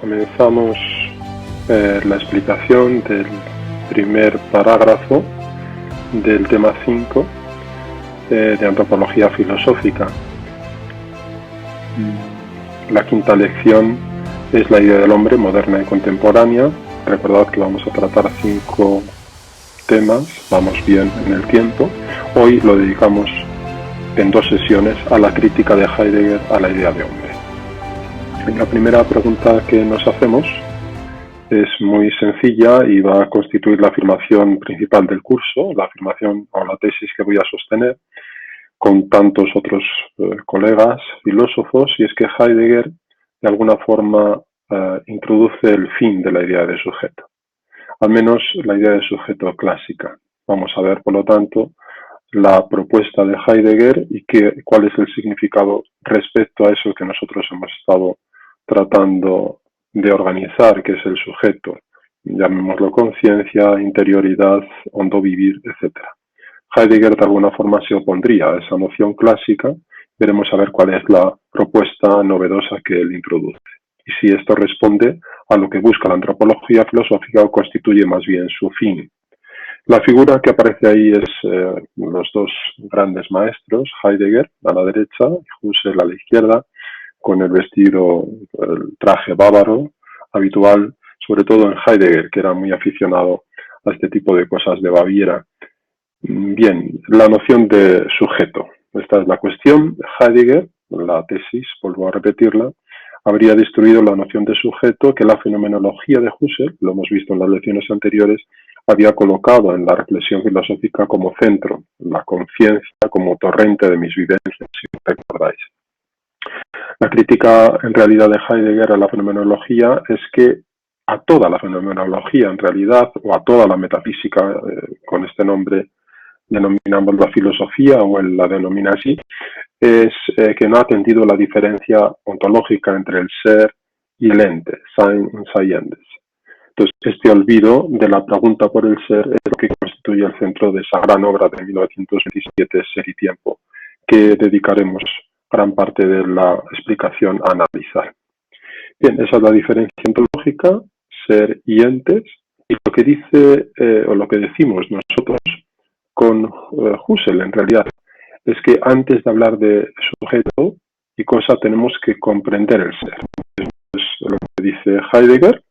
comenzamos la explicación del primer parágrafo del tema 5 de Antropología Filosófica. La quinta lección es la idea del hombre moderna y contemporánea. Recordad que vamos a tratar 5 temas, vamos bien en el tiempo. Hoy lo dedicamos en 2 sesiones a la crítica de Heidegger a la idea de hombre. La primera pregunta que nos hacemos es muy sencilla y va a constituir la afirmación principal del curso, la afirmación o la tesis que voy a sostener con tantos otros colegas filósofos, y es que Heidegger de alguna forma introduce el fin de la idea de sujeto, al menos la idea de sujeto clásica. Vamos a ver, por lo tanto, la propuesta de Heidegger y cuál es el significado respecto a eso que nosotros hemos estado tratando de organizar, que es el sujeto, llamémoslo conciencia, interioridad, hondo vivir, etc. Heidegger de alguna forma se opondría a esa noción clásica. Veremos a ver cuál es la propuesta novedosa que él introduce y si esto responde a lo que busca la antropología filosófica o constituye más bien su fin. La figura que aparece ahí es los 2 grandes maestros, Heidegger a la derecha y Husserl a la izquierda, con el vestido, el traje bávaro habitual, sobre todo en Heidegger, que era muy aficionado a este tipo de cosas de Baviera. Bien, la noción de sujeto. Esta es la cuestión. Heidegger, la tesis, vuelvo a repetirla, habría destruido la noción de sujeto que la fenomenología de Husserl, lo hemos visto en las lecciones anteriores, había colocado en la reflexión filosófica como centro, la conciencia como torrente de mis vivencias, si recordáis. La crítica en realidad de Heidegger a la fenomenología es que a toda la fenomenología en realidad, o a toda la metafísica, con este nombre denominamos la filosofía o él la denomina así, es que no ha atendido la diferencia ontológica entre el ser y el ente, Sein und Seiendes. Entonces, este olvido de la pregunta por el ser es lo que constituye el centro de esa gran obra de 1927, Ser y Tiempo, que dedicaremos gran parte de la explicación a analizar. Bien, esa es la diferencia ontológica, ser y entes, y lo que dice o lo que decimos nosotros con Husserl en realidad es que antes de hablar de sujeto y cosa tenemos que comprender el ser. Es lo que dice Heidegger.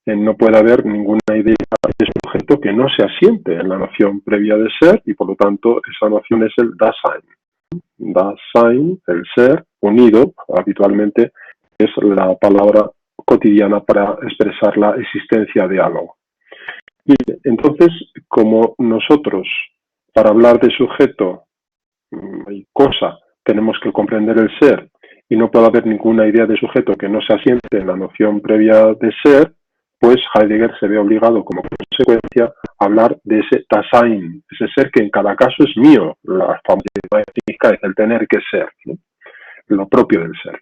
No puede haber ninguna idea de sujeto que no se asiente en la noción previa de ser y por lo tanto esa noción es el Dasein. Dasein, el ser, unido habitualmente, es la palabra cotidiana para expresar la existencia de algo. Y entonces, como nosotros, para hablar de sujeto y cosa, tenemos que comprender el ser y no puede haber ninguna idea de sujeto que no se asiente en la noción previa de ser, pues Heidegger se ve obligado como consecuencia a hablar de ese Dasein, ese ser que en cada caso es mío, la famosa ética es el tener que ser, ¿no? Lo propio del ser.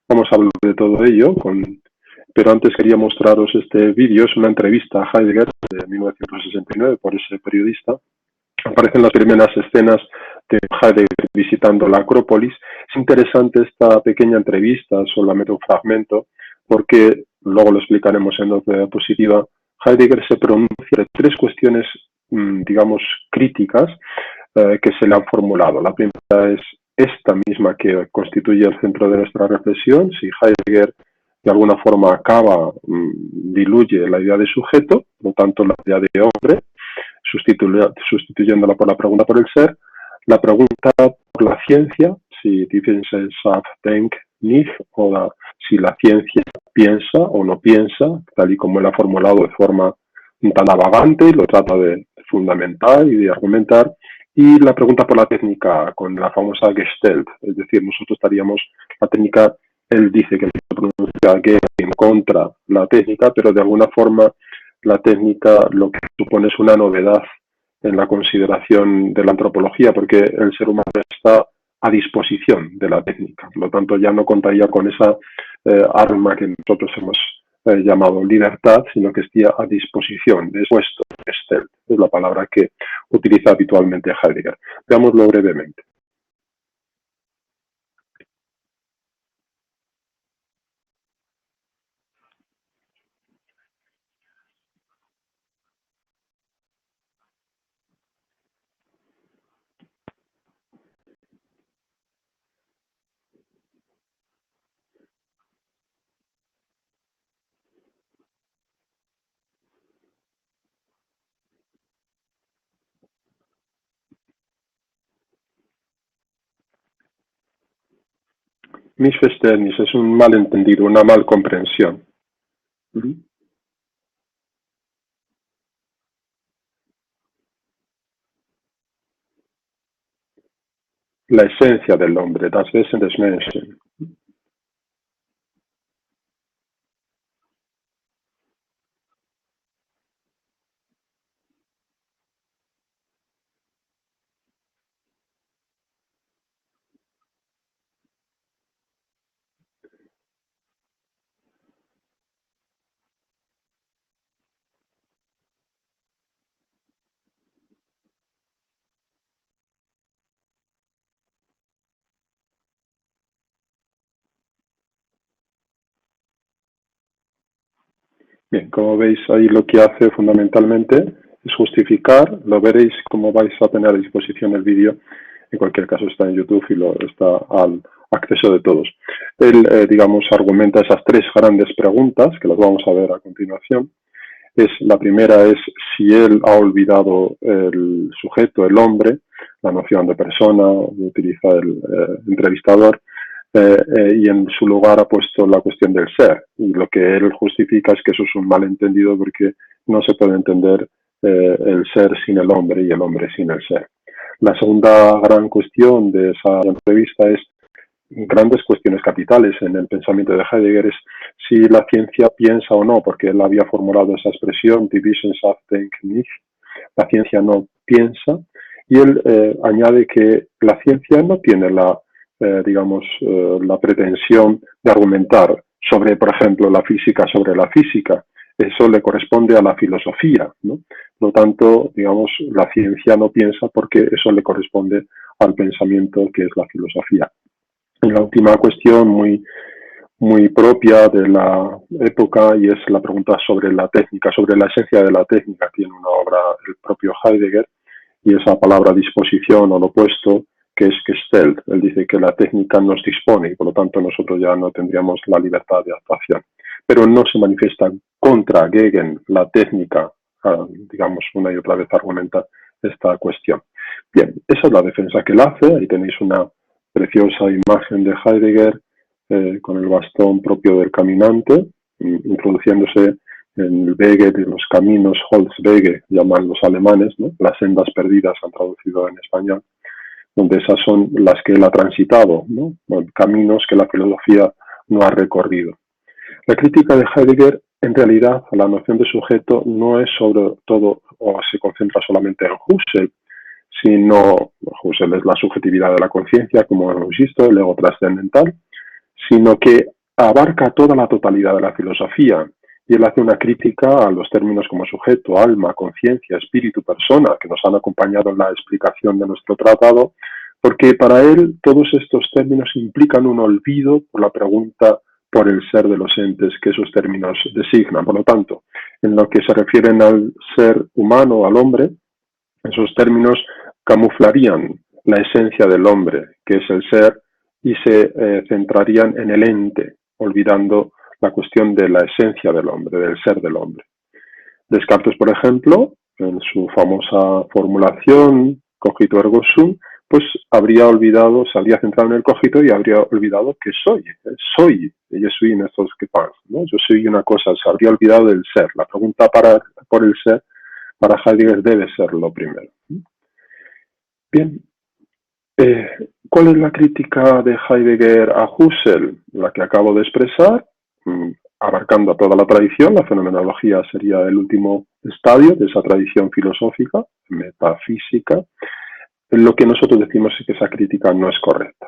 Vamos a hablar de todo ello, pero antes quería mostraros este vídeo. Es una entrevista a Heidegger de 1969 por ese periodista. Aparecen las primeras escenas de Heidegger visitando la Acrópolis. Es interesante esta pequeña entrevista, solamente un fragmento, porque luego lo explicaremos en otra diapositiva. Heidegger se pronuncia de 3 cuestiones, digamos, críticas que se le han formulado. La primera es esta misma que constituye el centro de nuestra reflexión. Si Heidegger de alguna forma acaba, diluye la idea de sujeto, por lo tanto la idea de hombre, sustituyéndola por la pregunta por el ser, la pregunta por la ciencia, si die Wissenschaft denkt nicht, o si la ciencia piensa o no piensa, tal y como él ha formulado de forma tan vagante y lo trata de fundamentar y de argumentar, y la pregunta por la técnica con la famosa Gestalt, es decir, nosotros estaríamos la técnica, él dice que se pronuncia en contra la técnica, pero de alguna forma la técnica lo que supone es una novedad en la consideración de la antropología, porque el ser humano está a disposición de la técnica. Por lo tanto, ya no contaría con esa arma que nosotros hemos llamado libertad, sino que esté a disposición, dispuesto. Es la palabra que utiliza habitualmente Heidegger. Veámoslo brevemente. Missverständnis es un malentendido, una mal comprensión. La esencia del hombre, das Wesen des Menschen. Bien, como veis ahí lo que hace fundamentalmente es justificar, lo veréis como vais a tener a disposición el vídeo, en cualquier caso está en YouTube y está al acceso de todos. Él, digamos, argumenta esas tres grandes preguntas, que las vamos a ver a continuación. La primera es si él ha olvidado el sujeto, el hombre, la noción de persona, utiliza el entrevistador, y en su lugar ha puesto la cuestión del ser. Y lo que él justifica es que eso es un malentendido porque no se puede entender el ser sin el hombre y el hombre sin el ser. La segunda gran cuestión de esa entrevista es grandes cuestiones capitales en el pensamiento de Heidegger es si la ciencia piensa o no, porque él había formulado esa expresión, die Wissenschaft denkt nicht, la ciencia no piensa, y él añade que la ciencia no tiene la pretensión de argumentar sobre, por ejemplo, la física sobre la física. Eso le corresponde a la filosofía, ¿no? Por lo tanto, digamos, la ciencia no piensa porque eso le corresponde al pensamiento que es la filosofía. Y la última cuestión muy propia de la época y es la pregunta sobre la técnica, sobre la esencia de la técnica. Tiene una obra el propio Heidegger y esa palabra disposición o lo opuesto que es Gestalt. Él dice que la técnica nos dispone y por lo tanto nosotros ya no tendríamos la libertad de actuación. Pero no se manifiesta contra Gegen la técnica, digamos, una y otra vez argumenta esta cuestión. Bien, esa es la defensa que él hace. Ahí tenéis una preciosa imagen de Heidegger con el bastón propio del caminante, introduciéndose en el Wege de los caminos, Holzwege, llaman los alemanes, ¿no? Las sendas perdidas han traducido en español, donde esas son las que él ha transitado, ¿no? Bueno, caminos que la filosofía no ha recorrido. La crítica de Heidegger, en realidad, a la noción de sujeto no es sobre todo o se concentra solamente en Husserl, sino, Husserl es la subjetividad de la conciencia, como hemos visto, el ego trascendental, sino que abarca toda la totalidad de la filosofía. Y él hace una crítica a los términos como sujeto, alma, conciencia, espíritu, persona, que nos han acompañado en la explicación de nuestro tratado, porque para él todos estos términos implican un olvido por la pregunta por el ser de los entes que esos términos designan. Por lo tanto, en lo que se refieren al ser humano, al hombre, esos términos camuflarían la esencia del hombre, que es el ser, y se centrarían en el ente, olvidando la cuestión de la esencia del hombre, del ser del hombre. Descartes, por ejemplo, en su famosa formulación, cogito ergo sum, pues habría olvidado, se habría centrado en el cogito y habría olvidado que soy, yo soy en estos que pasa, ¿no? Yo soy una cosa, se habría olvidado del ser. La pregunta por el ser, para Heidegger, debe ser lo primero. Bien, ¿cuál es la crítica de Heidegger a Husserl? La que acabo de expresar, abarcando a toda la tradición. La fenomenología sería el último estadio de esa tradición filosófica, metafísica. Lo que nosotros decimos es que esa crítica no es correcta.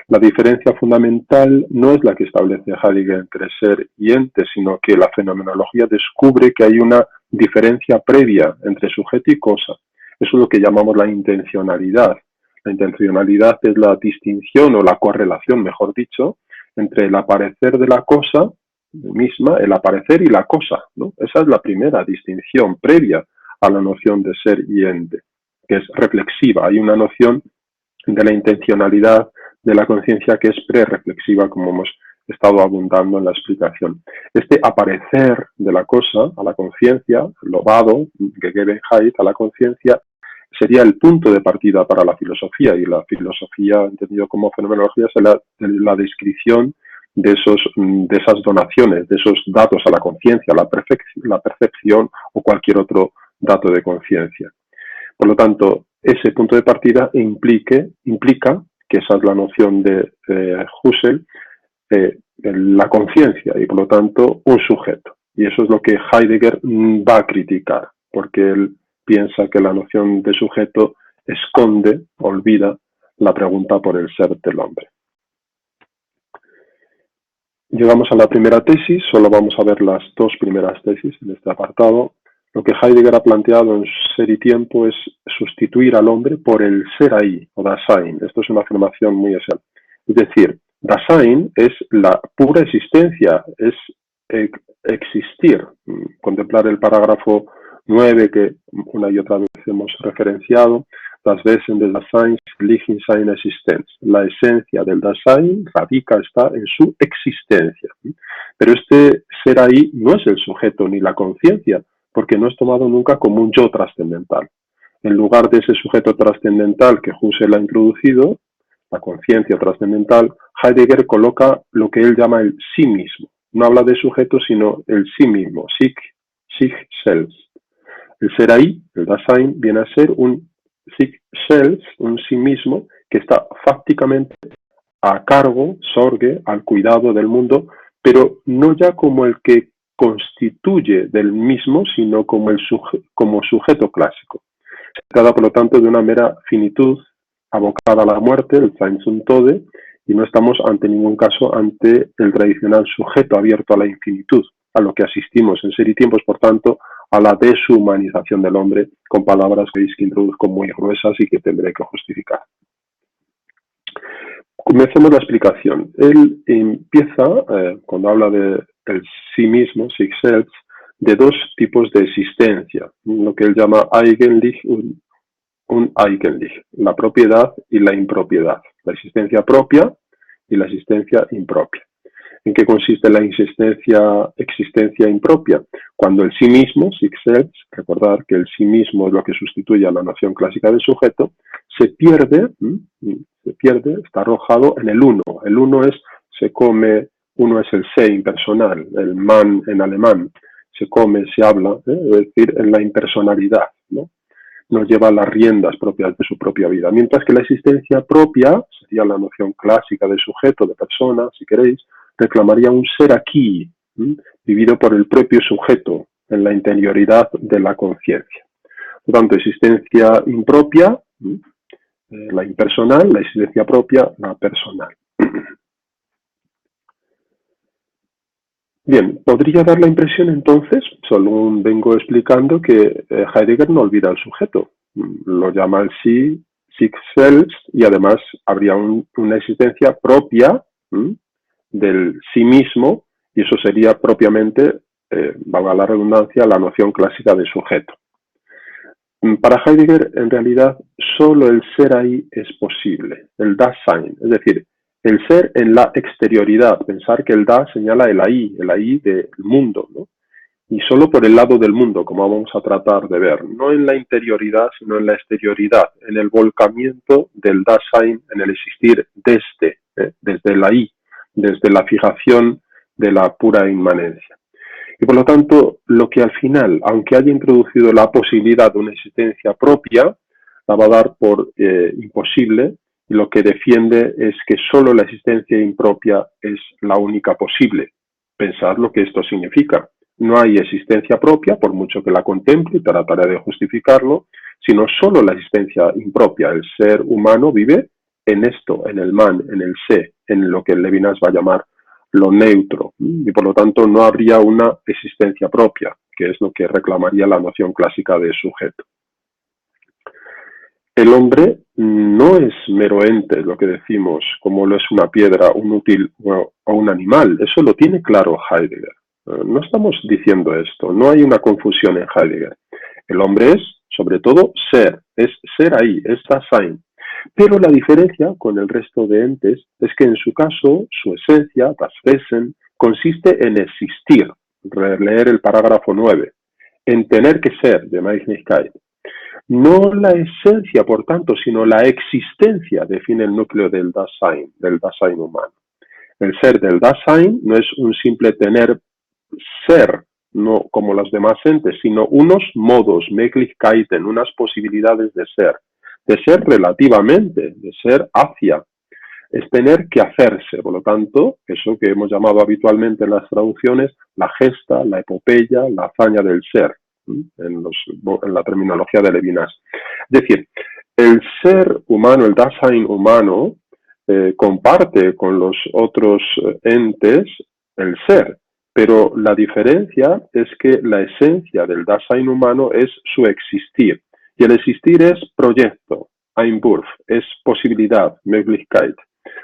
La diferencia fundamental no es la que establece Heidegger entre ser y ente, sino que la fenomenología descubre que hay una diferencia previa entre sujeto y cosa. Eso es lo que llamamos la intencionalidad. La intencionalidad es la distinción o la correlación, mejor dicho, entre el aparecer de la cosa misma, el aparecer y la cosa, ¿no? Esa es la primera distinción previa a la noción de ser y ente, que es reflexiva. Hay una noción de la intencionalidad de la conciencia que es prereflexiva, como hemos estado abundando en la explicación. Este aparecer de la cosa a la conciencia, lobado, Gegebenheit a la conciencia, sería el punto de partida para la filosofía, y la filosofía, entendido como fenomenología, es la descripción de esas donaciones, de esos datos a la conciencia, la percepción o cualquier otro dato de conciencia. Por lo tanto, ese punto de partida implica, que esa es la noción de Husserl, la conciencia y por lo tanto un sujeto. Y eso es lo que Heidegger va a criticar, porque él piensa que la noción de sujeto esconde, olvida la pregunta por el ser del hombre. Llegamos a la primera tesis, solo vamos a ver las dos primeras tesis en este apartado. Lo que Heidegger ha planteado en Ser y Tiempo es sustituir al hombre por el ser ahí, o Dasein. Esto es una afirmación muy esencial. Es decir, Dasein es la pura existencia, es existir. Contemplar el parágrafo 9 que una y otra vez hemos referenciado. Das Wesen des Daseins liegt in seiner Existenz. La esencia del Dasein está en su existencia. Pero este ser ahí no es el sujeto ni la conciencia, porque no es tomado nunca como un yo trascendental. En lugar de ese sujeto trascendental que Husserl ha introducido, la conciencia trascendental, Heidegger coloca lo que él llama el sí mismo. No habla de sujeto, sino el sí mismo, sich selbst. El ser ahí, el Dasein, viene a ser un sich selbst, un sí mismo, que está fácticamente a cargo, sorge, al cuidado del mundo, pero no ya como el que constituye del mismo, sino como sujeto clásico. Se trata, por lo tanto, de una mera finitud abocada a la muerte, el Sein zum Tode, y no estamos ante ningún caso ante el tradicional sujeto abierto a la infinitud, a lo que asistimos en Ser y Tiempos, por tanto, a la deshumanización del hombre, con palabras que introduzco muy gruesas y que tendré que justificar. Comencemos la explicación. Él empieza, cuando habla del sí mismo, sich selbst, de dos tipos de existencia, lo que él llama Eigenlich und Eigenlich, la propiedad y la impropiedad, la existencia propia y la existencia impropia. ¿En qué consiste la existencia impropia? Cuando el sí mismo, sich selbst, recordar que el sí mismo es lo que sustituye a la noción clásica del sujeto, se pierde, está arrojado en el uno. El uno uno es el se impersonal, el man en alemán, se come, se habla, es decir, en la impersonalidad, ¿no? Nos lleva las riendas propias de su propia vida. Mientras que la existencia propia, sería la noción clásica de sujeto, de persona, si queréis, reclamaría un ser aquí, vivido por el propio sujeto, en la interioridad de la conciencia. Por tanto, existencia impropia, la impersonal, la existencia propia, la personal. Bien, podría dar la impresión entonces, solo vengo explicando, que Heidegger no olvida al sujeto, lo llama el sí, sich selbst, y además habría una existencia propia del sí mismo, y eso sería propiamente, valga la redundancia, la noción clásica de sujeto. Para Heidegger, en realidad, solo el ser ahí es posible, el Dasein, es decir, el ser en la exterioridad, pensar que el Da señala el ahí del mundo, ¿no? Y solo por el lado del mundo, como vamos a tratar de ver, no en la interioridad, sino en la exterioridad, en el volcamiento del Dasein, en el existir desde el ahí, desde la fijación de la pura inmanencia. Y por lo tanto, lo que al final, aunque haya introducido la posibilidad de una existencia propia, la va a dar por imposible, y lo que defiende es que solo la existencia impropia es la única posible. Pensar lo que esto significa. No hay existencia propia, por mucho que la contemple, y trataré de justificarlo, sino solo la existencia impropia. El ser humano vive en esto, en el man, en el se, en lo que Levinas va a llamar lo neutro, y por lo tanto no habría una existencia propia, que es lo que reclamaría la noción clásica de sujeto. El hombre no es mero ente, lo que decimos, como lo es una piedra, un útil o un animal. Eso lo tiene claro Heidegger. No estamos diciendo esto, no hay una confusión en Heidegger. El hombre es, sobre todo, ser, es ser ahí, es Dasein. Pero la diferencia con el resto de entes es que en su caso, su esencia, das Wesen, consiste en existir, releer el parágrafo 9, en tener que ser, de Männlichkeit. No la esencia, por tanto, sino la existencia define el núcleo del Dasein humano. El ser del Dasein no es un simple tener ser, no como los demás entes, sino unos modos, Möglichkeiten, unas posibilidades de ser relativamente, de ser hacia. Es tener que hacerse, por lo tanto, eso que hemos llamado habitualmente en las traducciones, la gesta, la epopeya, la hazaña del ser, en la terminología de Levinas. Es decir, el ser humano, el Dasein humano, comparte con los otros entes el ser, pero la diferencia es que la esencia del Dasein humano es su existir, y el existir es proyecto, Einwurf, es posibilidad, Möglichkeit,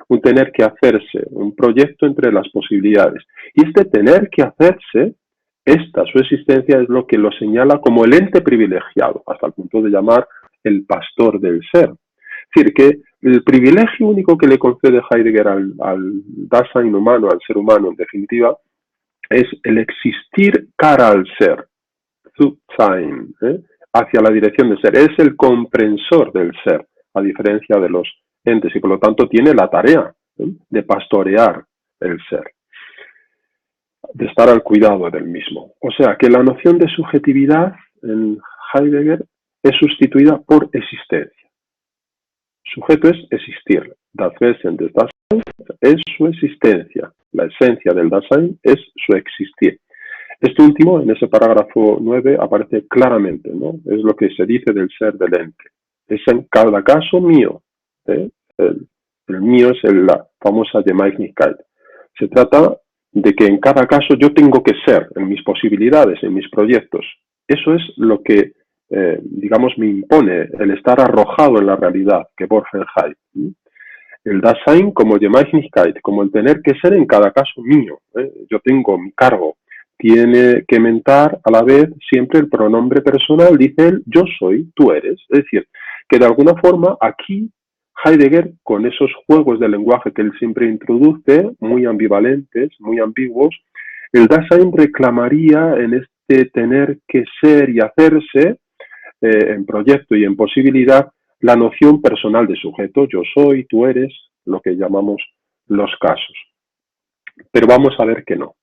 un tener que hacerse, un proyecto entre las posibilidades. Y este tener que hacerse, su existencia es lo que lo señala como el ente privilegiado, hasta el punto de llamar el pastor del ser. Es decir, que el privilegio único que le concede Heidegger al Dasein humano, al ser humano en definitiva, es el existir cara al ser, Zu-Sein, hacia la dirección del ser. Es el comprensor del ser, a diferencia de los entes, y por lo tanto tiene la tarea de pastorear el ser, de estar al cuidado del mismo. O sea, que la noción de subjetividad en Heidegger es sustituida por existencia. Sujeto es existir. Das Wesen des Daseins es su existencia. La esencia del Dasein es su existir. Esto último, en ese parágrafo 9, aparece claramente, ¿no? Es lo que se dice del ser del ente. Es en cada caso mío. El mío es la famosa Gemeinigkeit. Se trata de que en cada caso yo tengo que ser, en mis posibilidades, en mis proyectos. Eso es lo que, digamos, me impone el estar arrojado en la realidad, que Borgenheit. El Dasein como Gemeinigkeit, como el tener que ser en cada caso mío. Yo tengo mi cargo. Tiene que mentar a la vez siempre el pronombre personal, dice él, yo soy, tú eres. Es decir, que de alguna forma aquí Heidegger, con esos juegos de lenguaje que él siempre introduce, muy ambivalentes, muy ambiguos, el Dasein reclamaría en este tener que ser y hacerse, en proyecto y en posibilidad, la noción personal de sujeto, yo soy, tú eres, lo que llamamos los casos. Pero vamos a ver que no.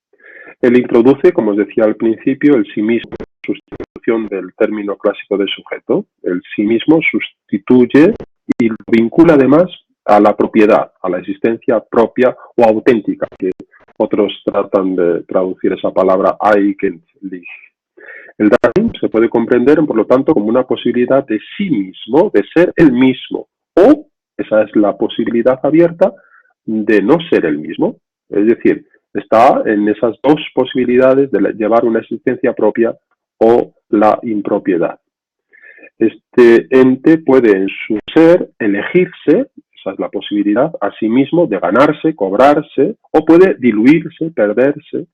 Él introduce, como os decía al principio, el sí mismo, sustitución del término clásico de sujeto. El sí mismo sustituye y lo vincula además a la propiedad, a la existencia propia o auténtica, que otros tratan de traducir esa palabra eigentlich. El Dasein se puede comprender, por lo tanto, como una posibilidad de sí mismo, de ser el mismo, o esa es la posibilidad abierta de no ser el mismo. Es decir, está en esas dos posibilidades de llevar una existencia propia o la impropiedad. Este ente puede en su ser elegirse, esa es la posibilidad, a sí mismo de ganarse, cobrarse, o puede diluirse, perderse,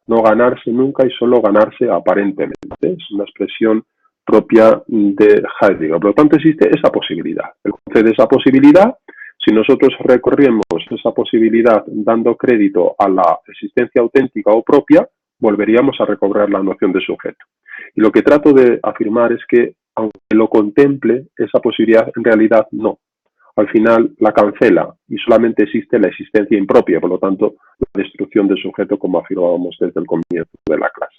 no ganarse nunca y solo ganarse aparentemente. Es una expresión propia de Heidegger. Por lo tanto, existe esa posibilidad. Él concede esa posibilidad. Si nosotros recorremos esa posibilidad dando crédito a la existencia auténtica o propia, volveríamos a recobrar la noción de sujeto. Y lo que trato de afirmar es que, aunque lo contemple, esa posibilidad en realidad no. Al final la cancela y solamente existe la existencia impropia, por lo tanto, la destrucción del sujeto, como afirmábamos desde el comienzo de la clase.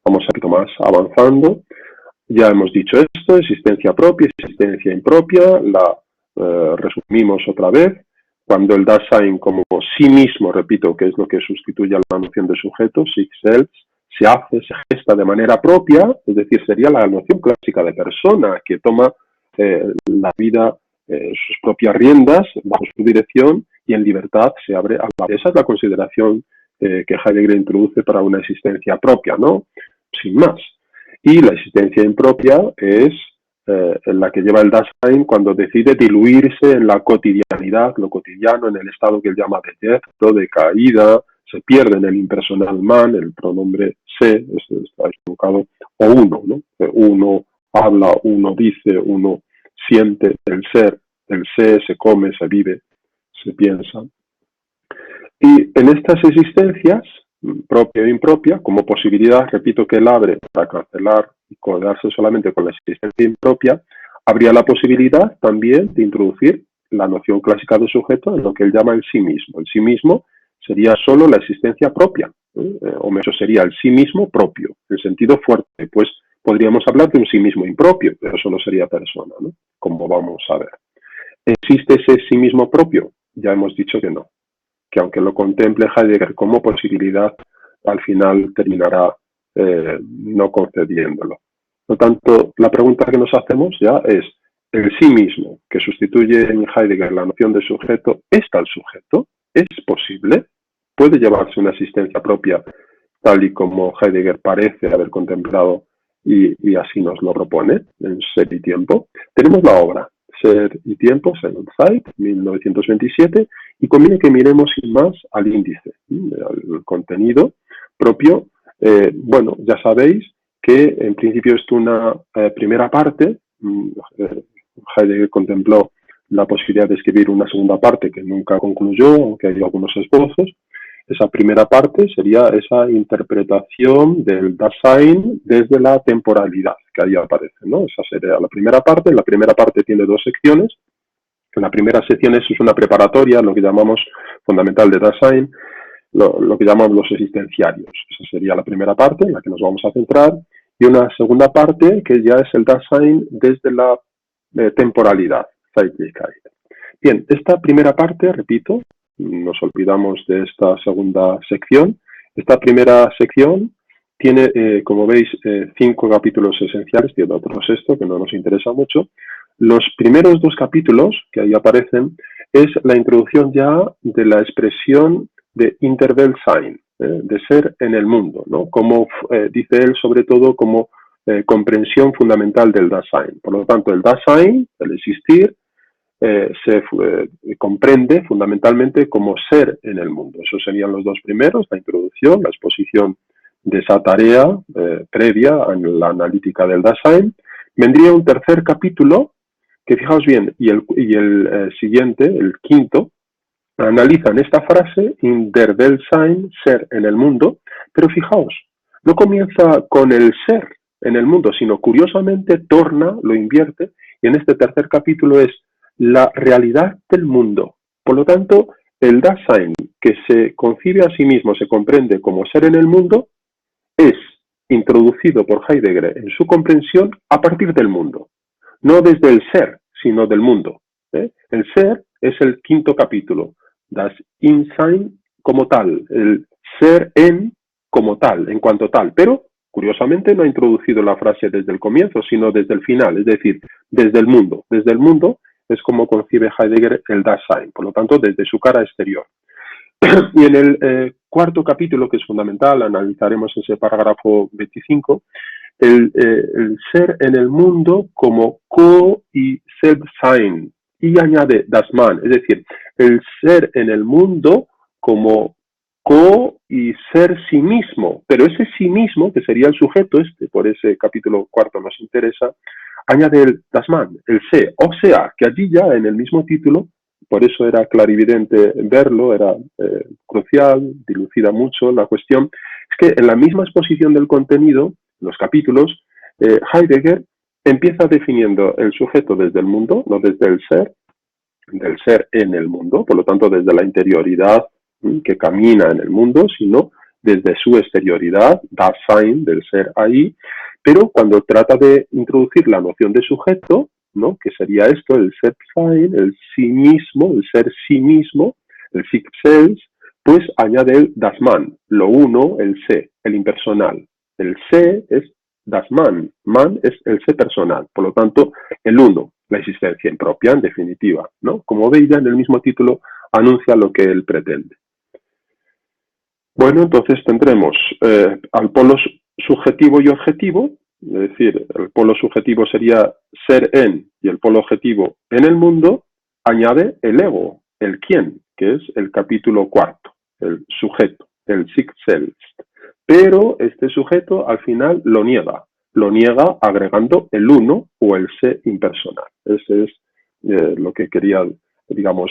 Vamos un poquito más avanzando. Ya hemos dicho esto, existencia propia, existencia impropia, la resumimos otra vez. Cuando el Dasein como sí mismo, repito, que es lo que sustituye a la noción de sujeto, sich selbst, se hace, se gesta de manera propia, es decir, sería la noción clásica de persona que toma la vida sus propias riendas, bajo su dirección, y en libertad se abre a la... Esa es la consideración que Heidegger introduce para una existencia propia, ¿no? Sin más. Y la existencia impropia es en la que lleva el Dasein cuando decide diluirse en la cotidianidad, lo cotidiano, en el estado que él llama de yezto, de caída, se pierde en el impersonal man, el pronombre se, está equivocado, o uno, ¿no? Uno habla, uno dice, uno siente el ser, el se come, se vive, se piensa. Y en estas existencias, propia e impropia, como posibilidad, repito, que él abre para cancelar y quedarse solamente con la existencia impropia, habría la posibilidad también de introducir la noción clásica de sujeto en lo que él llama el sí mismo. El sí mismo sería solo la existencia propia, o mejor sería el sí mismo propio, en sentido fuerte. Pues podríamos hablar de un sí mismo impropio, pero eso no sería persona, ¿no? Como vamos a ver. ¿Existe ese sí mismo propio? Ya hemos dicho que no, que aunque lo contemple Heidegger como posibilidad, al final terminará no concediéndolo. Por lo tanto, la pregunta que nos hacemos ya es, ¿el sí mismo que sustituye en Heidegger la noción de sujeto es tal sujeto? ¿Es posible? ¿Puede llevarse una existencia propia tal y como Heidegger parece haber contemplado y así nos lo propone en Ser y Tiempo? Tenemos la obra Ser y Tiempo, Sein und Zeit, 1927, y conviene que miremos sin más al índice, al contenido propio. Bueno, ya sabéis que en principio es una primera parte. Heidegger contempló la posibilidad de escribir una segunda parte que nunca concluyó, aunque hay algunos esbozos. Esa primera parte sería esa interpretación del Dasein desde la temporalidad, que ahí aparece, ¿no? Esa sería la primera parte. La primera parte tiene dos secciones. La primera sección es una preparatoria, lo que llamamos fundamental de Dasein, lo que llamamos los existenciarios. Esa sería la primera parte en la que nos vamos a centrar. Y una segunda parte que ya es el Dasein desde la temporalidad, Zeitlichkeit. Bien, esta primera parte, repito, nos olvidamos de esta segunda sección. Esta primera sección tiene, como veis, 5 capítulos esenciales, tiene otro sexto que no nos interesa mucho. Los primeros 2 capítulos que ahí aparecen es la introducción ya de la expresión de Interweltsein, de ser en el mundo, ¿no? Como dice él, sobre todo como comprensión fundamental del Dasein. Por lo tanto, el Dasein, el existir, se comprende fundamentalmente como ser en el mundo. Esos serían los 2 primeros, la introducción, la exposición de esa tarea previa a la analítica del Dasein. Vendría un tercer capítulo que, fijaos bien, y el siguiente, el quinto, analizan esta frase, in der Weltsein, ser en el mundo, pero fijaos, no comienza con el ser en el mundo, sino curiosamente torna, lo invierte, y en este tercer capítulo es la realidad del mundo. Por lo tanto, el Dasein, que se concibe a sí mismo, se comprende como ser en el mundo, es introducido por Heidegger en su comprensión a partir del mundo. No desde el ser, sino del mundo. El ser es el quinto capítulo, das Insein como tal, el ser en como tal, en cuanto tal. Pero, curiosamente, no ha introducido la frase desde el comienzo, sino desde el final, es decir, desde el mundo. Desde el mundo es como concibe Heidegger el Dasein, por lo tanto, desde su cara exterior. Y en el cuarto capítulo, que es fundamental, analizaremos ese parágrafo 25, el ser en el mundo como co y Selbstsein, y añade das Man, es decir, el ser en el mundo como co y ser sí mismo, pero ese sí mismo, que sería el sujeto, por ese capítulo cuarto nos interesa, añade el das Man, el se, o sea, que allí ya en el mismo título, por eso era clarividente verlo, era crucial, dilucida mucho la cuestión, es que en la misma exposición del contenido, los capítulos, Heidegger empieza definiendo el sujeto desde el mundo, no desde el ser, del ser en el mundo, por lo tanto desde la interioridad que camina en el mundo, sino desde su exterioridad, Dasein, del ser ahí, pero cuando trata de introducir la noción de sujeto, ¿no? Que sería esto, el Selbstsein, el sí mismo, el ser sí mismo, el sich selbst, pues añade el das Man, lo uno, el se, el impersonal. El se es das Man, man es el se personal, por lo tanto, el uno, la existencia impropia, en definitiva, ¿no? Como veis ya en el mismo título, anuncia lo que él pretende. Bueno, entonces tendremos al polo subjetivo y objetivo, es decir, el polo subjetivo sería ser en y el polo objetivo en el mundo, añade el ego, el quién, que es el capítulo cuarto, el sujeto, el sich selbst. Pero este sujeto al final lo niega agregando el uno o el se impersonal. Ese es lo que quería, digamos,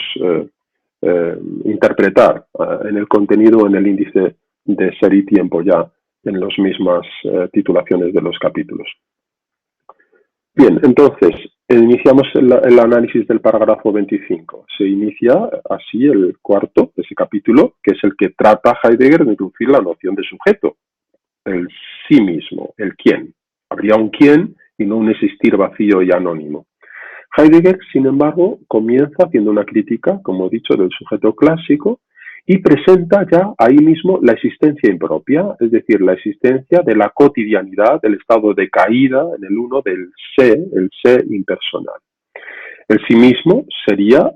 interpretar en el contenido, en el índice de Ser y Tiempo, ya en las mismas titulaciones de los capítulos. Bien, entonces, iniciamos el análisis del parágrafo 25. Se inicia así el cuarto de ese capítulo, que es el que trata Heidegger de introducir la noción de sujeto, el sí mismo, el quién. Habría un quién y no un existir vacío y anónimo. Heidegger, sin embargo, comienza haciendo una crítica, como he dicho, del sujeto clásico y presenta ya ahí mismo la existencia impropia, es decir, la existencia de la cotidianidad, del estado de caída en el uno del el sé impersonal. El sí mismo sería,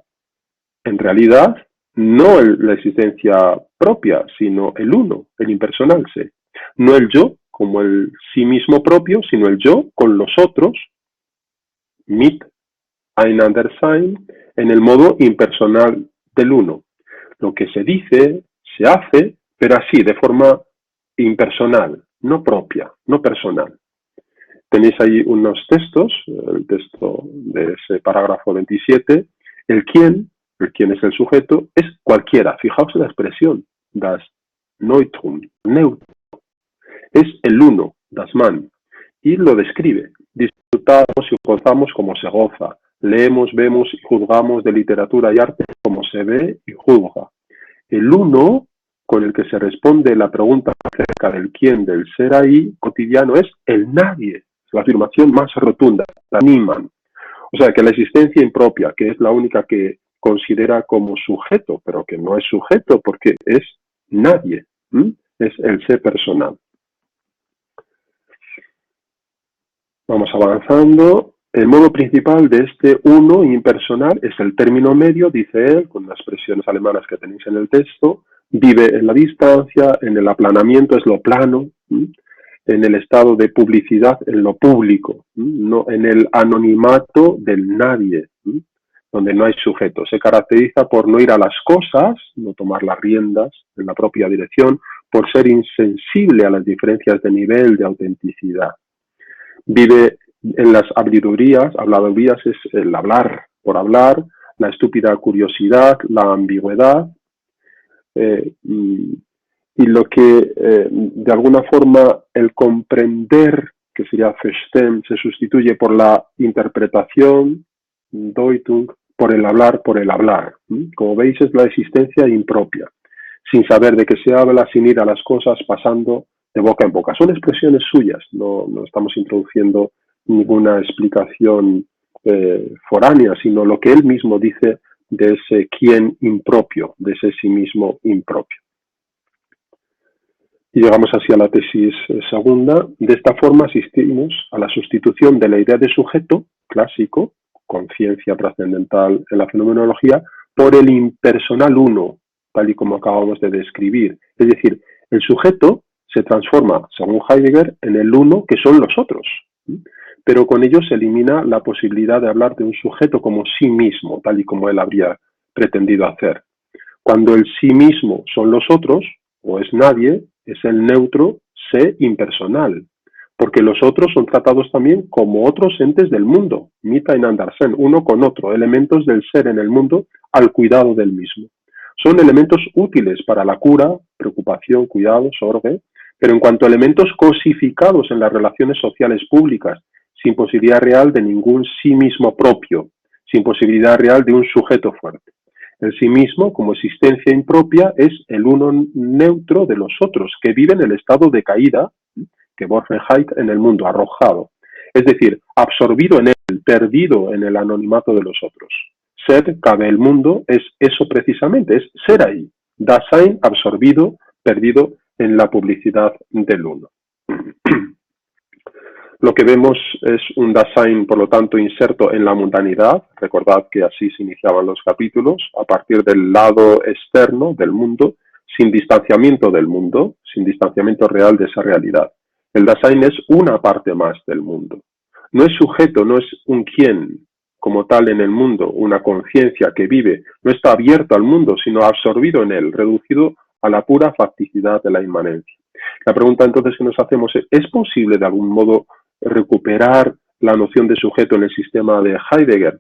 en realidad, no la existencia propia, sino el uno, el impersonal sé. No el yo como el sí mismo propio, sino el yo con los otros, mit einander sein, en el modo impersonal del uno. Lo que se dice, se hace, pero así, de forma impersonal, no propia, no personal. Tenéis ahí unos textos, el texto de ese parágrafo 27, el quién es el sujeto, es cualquiera. Fijaos en la expresión, das Neutrum, neutro. Es el uno, das Man, y lo describe. Disfrutamos y gozamos como se goza. Leemos, vemos y juzgamos de literatura y arte como se ve y juzga. El uno con el que se responde la pregunta acerca del quién, del ser ahí, cotidiano, es el nadie. Es la afirmación más rotunda, la Niemann. O sea, que la existencia impropia, que es la única que considera como sujeto, pero que no es sujeto porque es nadie, es el ser personal. Vamos avanzando. El modo principal de este uno impersonal es el término medio, dice él, con las expresiones alemanas que tenéis en el texto. Vive en la distancia, en el aplanamiento, es lo plano, en el estado de publicidad, en lo público, no en el anonimato del nadie, donde no hay sujeto. Se caracteriza por no ir a las cosas, no tomar las riendas en la propia dirección, por ser insensible a las diferencias de nivel de autenticidad. Vive en las habladurías es el hablar por hablar, la estúpida curiosidad, la ambigüedad, y lo que de alguna forma el comprender, que sería verstehen, se sustituye por la interpretación, Deutung, por el hablar. Como veis, es la existencia impropia, sin saber de qué se habla, sin ir a las cosas, pasando de boca en boca. Son expresiones suyas, no estamos introduciendo ninguna explicación foránea, sino lo que él mismo dice de ese quién impropio, de ese sí mismo impropio. Y llegamos así a la tesis segunda. De esta forma asistimos a la sustitución de la idea de sujeto clásico, conciencia trascendental en la fenomenología, por el impersonal uno, tal y como acabamos de describir. Es decir, el sujeto se transforma, según Heidegger, en el uno que son los otros. Pero con ello se elimina la posibilidad de hablar de un sujeto como sí mismo, tal y como él habría pretendido hacer. Cuando el sí mismo son los otros, o es nadie, es el neutro sé impersonal, porque los otros son tratados también como otros entes del mundo, miteinander sein, uno con otro, elementos del ser en el mundo al cuidado del mismo. Son elementos útiles para la cura, preocupación, cuidado, sorge, pero en cuanto a elementos cosificados en las relaciones sociales públicas, sin posibilidad real de ningún sí mismo propio, sin posibilidad real de un sujeto fuerte. El sí mismo, como existencia impropia, es el uno neutro de los otros, que vive en el estado de caída, que Borgenheit en el mundo, arrojado. Es decir, absorbido en él, perdido en el anonimato de los otros. Ser, cabe el mundo, es eso precisamente, es ser ahí. Dasein, absorbido, perdido en la publicidad del uno. Lo que vemos es un Dasein, por lo tanto, inserto en la mundanidad. Recordad que así se iniciaban los capítulos, a partir del lado externo del mundo, sin distanciamiento del mundo, sin distanciamiento real de esa realidad. El Dasein es una parte más del mundo. No es sujeto, no es un quién como tal en el mundo, una conciencia que vive, no está abierto al mundo, sino absorbido en él, reducido a la pura facticidad de la inmanencia. La pregunta entonces que nos hacemos ¿es posible de algún modo recuperar la noción de sujeto en el sistema de Heidegger?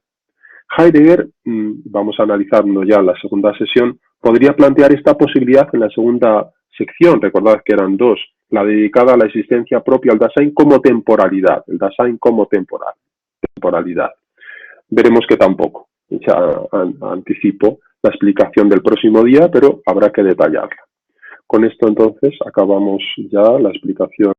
Heidegger, vamos a analizarlo ya en la segunda sesión, podría plantear esta posibilidad en la segunda sección, recordad que eran dos, la dedicada a la existencia propia, al Dasein como temporalidad, el Dasein como temporal. temporalidad. Veremos que tampoco. Ya anticipo la explicación del próximo día, pero habrá que detallarla. Con esto entonces acabamos ya la explicación